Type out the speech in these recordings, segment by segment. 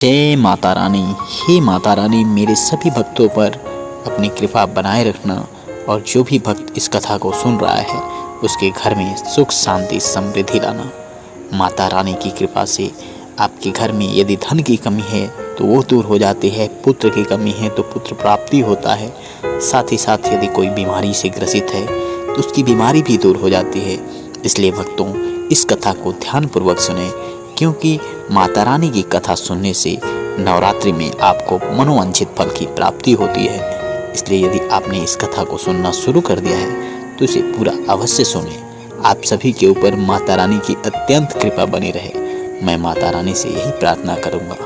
जय माता रानी। हे माता रानी, मेरे सभी भक्तों पर अपनी कृपा बनाए रखना और जो भी भक्त इस कथा को सुन रहा है उसके घर में सुख शांति समृद्धि लाना। माता रानी की कृपा से आपके घर में यदि धन की कमी है तो वो दूर हो जाती है, पुत्र की कमी है तो पुत्र प्राप्ति होता है, साथ ही साथ यदि कोई बीमारी से ग्रसित है तो उसकी बीमारी भी दूर हो जाती है। इसलिए भक्तों, इस कथा को ध्यानपूर्वक सुने, क्योंकि माता रानी की कथा सुनने से नवरात्रि में आपको मनोवांछित फल की प्राप्ति होती है। इसलिए यदि आपने इस कथा को सुनना शुरू कर दिया है तो इसे पूरा अवश्य सुने। आप सभी के ऊपर माता रानी की अत्यंत कृपा बनी रहे, मैं माता रानी से यही प्रार्थना करूंगा।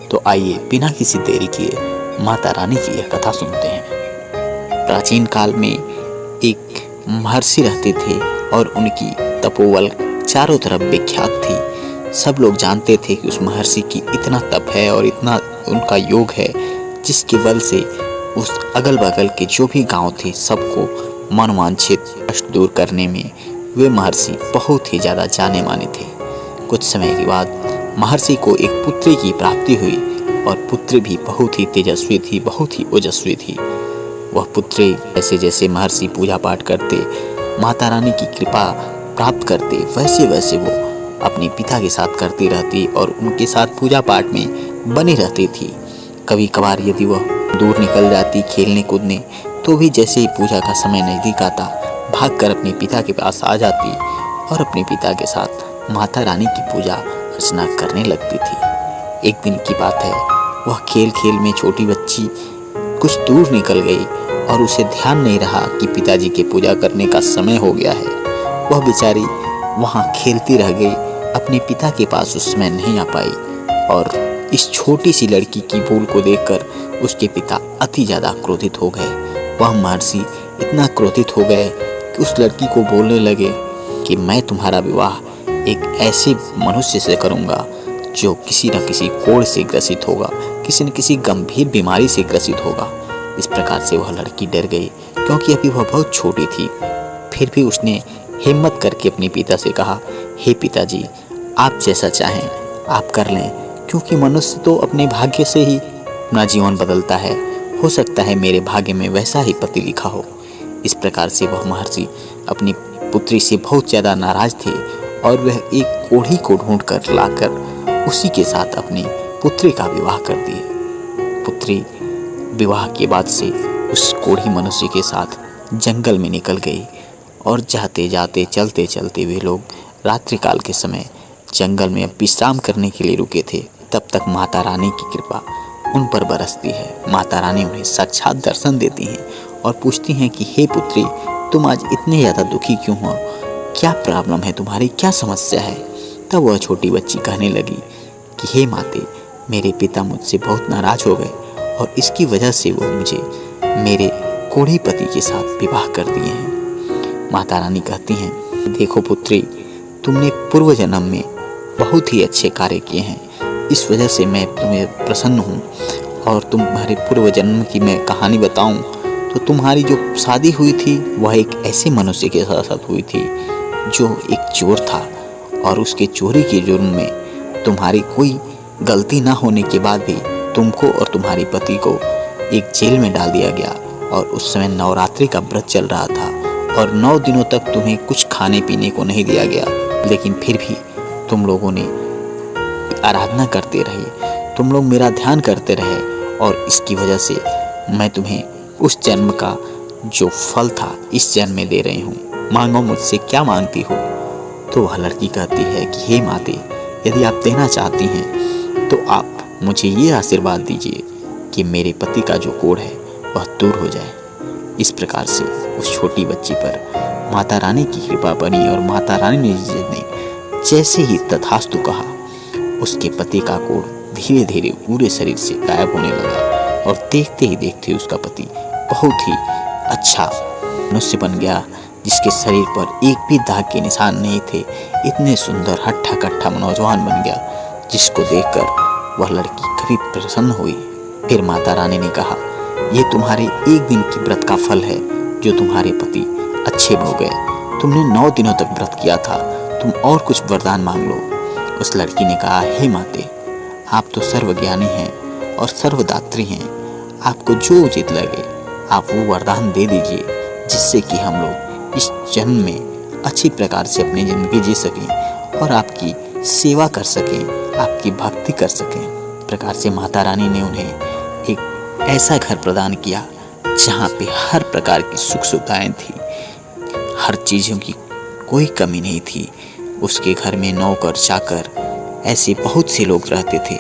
तो आइए बिना किसी देरी किए माता रानी की यह कथा सुनते हैं। प्राचीन काल में एक महर्षि रहते थे और उनकी तपोवन चारों तरफ विख्यात थी। सब लोग जानते थे कि उस महर्षि की इतना तप है और इतना उनका योग है, जिसके बल से उस अगल बगल के जो भी गांव थे सबको मनवांछित कष्ट दूर करने में वे महर्षि बहुत ही ज़्यादा जाने माने थे। कुछ समय के बाद महर्षि को एक पुत्री की प्राप्ति हुई और पुत्री भी बहुत ही तेजस्वी थी, बहुत ही ओजस्वी थी। वह पुत्री जैसे जैसे महर्षि पूजा पाठ करते, माता रानी की कृपा प्राप्त करते, वैसे वैसे वो अपने पिता के साथ करती रहती और उनके साथ पूजा पाठ में बनी रहती थी। कभी कभार यदि वह दूर निकल जाती खेलने कूदने तो भी जैसे ही पूजा का समय नज़दीक आता भागकर अपने पिता के पास आ जाती और अपने पिता के साथ माता रानी की पूजा अर्चना करने लगती थी। एक दिन की बात है, वह खेल खेल में छोटी बच्ची कुछ दूर निकल गई और उसे ध्यान नहीं रहा कि पिताजी के पूजा करने का समय हो गया है। वह बेचारी वहाँ खेलती रह गई, अपने पिता के पास उस समय नहीं आ पाई और इस छोटी सी लड़की की भूल को देखकर उसके पिता अति ज़्यादा क्रोधित हो गए। वह महर्षि इतना क्रोधित हो गए कि उस लड़की को बोलने लगे कि मैं तुम्हारा विवाह एक ऐसे मनुष्य से करूँगा जो किसी न किसी कोढ़ से ग्रसित होगा, किसी न किसी गंभीर बीमारी से ग्रसित होगा। इस प्रकार से वह लड़की डर गई, क्योंकि अभी वह बहुत छोटी थी। फिर भी उसने हिम्मत करके अपने पिता से कहा, हे पिताजी, आप जैसा चाहें आप कर लें, क्योंकि मनुष्य तो अपने भाग्य से ही अपना जीवन बदलता है। हो सकता है मेरे भाग्य में वैसा ही पति लिखा हो। इस प्रकार से वह महर्षि अपनी पुत्री से बहुत ज़्यादा नाराज थे और वह एक कोढ़ी को ढूंढ कर लाकर उसी के साथ अपनी पुत्री का विवाह कर दिए। पुत्री विवाह के बाद से उस कोढ़ी मनुष्य के साथ जंगल में निकल गई और जाते जाते चलते चलते वे लोग रात्रि काल के समय जंगल में विश्राम करने के लिए रुके थे। तब तक माता रानी की कृपा उन पर बरसती है। माता रानी उन्हें साक्षात दर्शन देती हैं और पूछती हैं कि हे पुत्री, तुम आज इतने ज़्यादा दुखी क्यों हो? क्या प्रॉब्लम है तुम्हारी, क्या समस्या है? तब वह छोटी बच्ची कहने लगी कि हे माते, मेरे पिता मुझसे बहुत नाराज हो गए और इसकी वजह से वो मुझे मेरे कोढ़ी पति के साथ विवाह कर दिए हैं। माता रानी कहती हैं, देखो पुत्री, तुमने पूर्व जन्म में बहुत ही अच्छे कार्य किए हैं, इस वजह से मैं तुम्हें प्रसन्न हूँ। और तुम्हारे पूर्व जन्म की मैं कहानी बताऊँ तो तुम्हारी जो शादी हुई थी वह एक ऐसे मनुष्य के साथ हुई थी जो एक चोर था और उसके चोरी के जुर्म में तुम्हारी कोई गलती ना होने के बाद भी तुमको और तुम्हारे पति को एक जेल में डाल दिया गया। और उस समय नवरात्रि का व्रत चल रहा था और 9 दिनों तक तुम्हें कुछ खाने पीने को नहीं दिया गया, लेकिन फिर भी तुम लोगों ने आराधना करते रहे, तुम लोग मेरा ध्यान करते रहे और इसकी वजह से मैं तुम्हें उस जन्म का जो फल था इस जन्म में दे रही हूँ। मांगो मुझसे, क्या मांगती हो? तो वह लड़की कहती है कि हे माते, यदि आप देना चाहती हैं तो आप मुझे ये आशीर्वाद दीजिए कि मेरे पति का जो कोढ़ है वह दूर हो जाए। इस प्रकार से उस छोटी बच्ची पर माता रानी की कृपा बनी और माता रानी ने जैसे ही तथास्तु कहा, उसके पति का कोढ़ धीरे धीरे पूरे शरीर से गायब होने लगा और देखते ही देखते उसका पति बहुत ही अच्छा मनुष्य बन गया, जिसके शरीर पर एक भी दाग के निशान नहीं थे। इतने सुंदर हट्ठा कट्ठा नौजवान बन गया, जिसको देखकर वह लड़की कभी प्रसन्न हुई। फिर माता रानी ने कहा, ये तुम्हारे एक दिन की व्रत का फल है जो तुम्हारे पति अच्छे हो गए। तुमने 9 दिनों तक व्रत किया था, तुम और कुछ वरदान मांग लो। उस लड़की ने कहा, हे माते, आप तो सर्वज्ञानी हैं और सर्वदात्री हैं। आपको जो उचित लगे आप वो वरदान दे दीजिए, जिससे कि हम लोग इस जन्म में अच्छी प्रकार से अपनी ज़िंदगी जी सकें और आपकी सेवा कर सकें, आपकी भक्ति कर सकें। इस प्रकार से माता रानी ने उन्हें एक ऐसा घर प्रदान किया जहाँ पे हर प्रकार की सुख सुविधाएँ थी, हर चीज़ों की कोई कमी नहीं थी। उसके घर में नौकर चाकर ऐसे बहुत से लोग रहते थे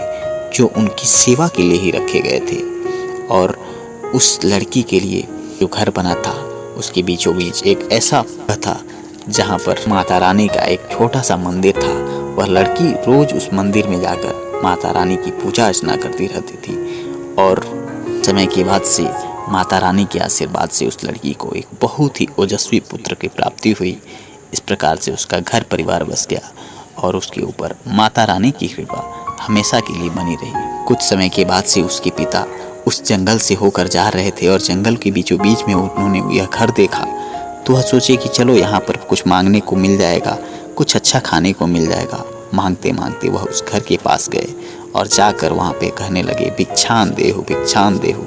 जो उनकी सेवा के लिए ही रखे गए थे। और उस लड़की के लिए जो घर बना था उसके बीचों बीच एक ऐसा था जहाँ पर माता रानी का एक छोटा सा मंदिर था। वह लड़की रोज उस मंदिर में जाकर माता रानी की पूजा अर्चना करती रहती थी और समय के बाद से माता रानी के आशीर्वाद से उस लड़की को एक बहुत ही ओजस्वी पुत्र की प्राप्ति हुई। इस प्रकार से उसका घर परिवार बस गया और उसके ऊपर माता रानी की कृपा हमेशा के लिए बनी रही। कुछ समय के बाद से उसके पिता उस जंगल से होकर जा रहे थे और जंगल के बीचों बीच में उन्होंने यह घर देखा तो वह सोचे कि चलो यहाँ पर कुछ मांगने को मिल जाएगा, कुछ अच्छा खाने को मिल जाएगा। मांगते मांगते वह उस घर के पास गए और जाकर वहाँ पे कहने लगे, भिक्षान देहु भिक्षान देहु।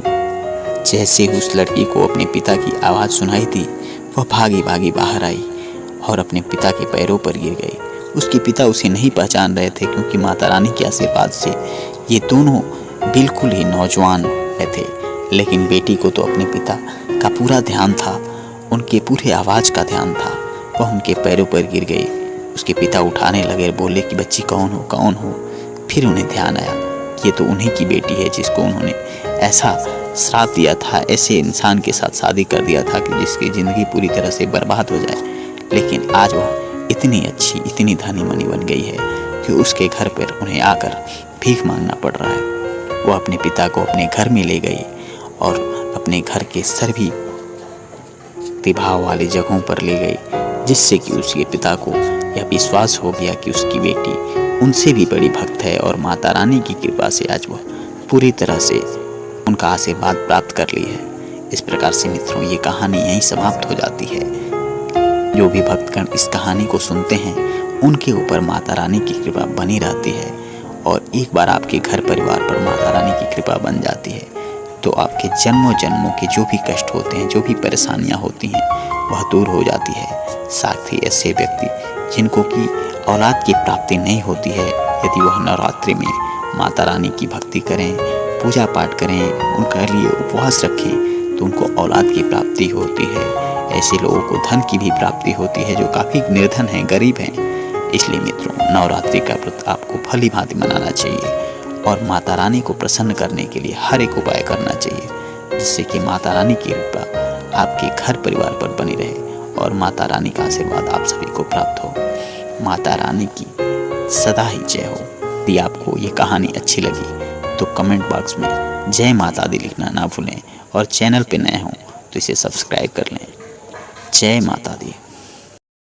जैसे उस लड़की को अपने पिता की आवाज़ सुनाई दी, वह भागी भागी बाहर आई और अपने पिता के पैरों पर गिर गई। उसके पिता उसे नहीं पहचान रहे थे क्योंकि माता रानी के आशीर्वाद से ये दोनों बिल्कुल ही नौजवान थे, लेकिन बेटी को तो अपने पिता का पूरा ध्यान था, उनके पूरे आवाज़ का ध्यान था। वह उनके पैरों पर गिर गई। उसके पिता उठाने लगे, बोले कि बच्ची कौन हो कौन हो। फिर उन्हें ध्यान आया ये तो उन्हीं की बेटी है जिसको उन्होंने ऐसा श्राप दिया था, ऐसे इंसान के साथ शादी कर दिया था कि जिसकी ज़िंदगी पूरी तरह से बर्बाद हो जाए। लेकिन आज वह इतनी अच्छी इतनी धनी मनी बन गई है कि उसके घर पर उन्हें आकर भीख मांगना पड़ रहा है। वह अपने पिता को अपने घर में ले गई और अपने घर के सभी भक्तिभाव वाली जगहों पर ले गई, जिससे कि उसके पिता को यह विश्वास हो गया कि उसकी बेटी उनसे भी बड़ी भक्त है और माता रानी की कृपा से आज वह पूरी तरह से उनका आशीर्वाद प्राप्त कर ली है। इस प्रकार से मित्रों ये कहानी यहीं समाप्त हो जाती है। जो भी भक्तगण इस कहानी को सुनते हैं उनके ऊपर माता रानी की कृपा बनी रहती है और एक बार आपके घर परिवार पर माता रानी की कृपा बन जाती है तो आपके जन्मों जन्मों के जो भी कष्ट होते हैं, जो भी परेशानियां होती हैं, वह दूर हो जाती है। साथ ही ऐसे व्यक्ति जिनको कि औलाद की प्राप्ति नहीं होती है, यदि वह नवरात्रि में माता रानी की भक्ति करें, पूजा पाठ करें, उनके लिए उपवास रखें तो उनको औलाद की प्राप्ति होती है। ऐसे लोगों को धन की भी प्राप्ति होती है जो काफ़ी निर्धन हैं, गरीब हैं। इसलिए मित्रों नवरात्रि का व्रत आपको भली भांति मनाना चाहिए और माता रानी को प्रसन्न करने के लिए हर एक उपाय करना चाहिए, जिससे कि माता रानी की कृपा आपके घर परिवार पर बनी रहे और माता रानी का आशीर्वाद आप सभी को प्राप्त हो। माता रानी की सदा ही जय हो। यदि आपको ये कहानी अच्छी लगी तो कमेंट बॉक्स में जय माता दी लिखना ना भूलें और चैनल पे नए हों तो इसे सब्सक्राइब कर लें। जय माता दी।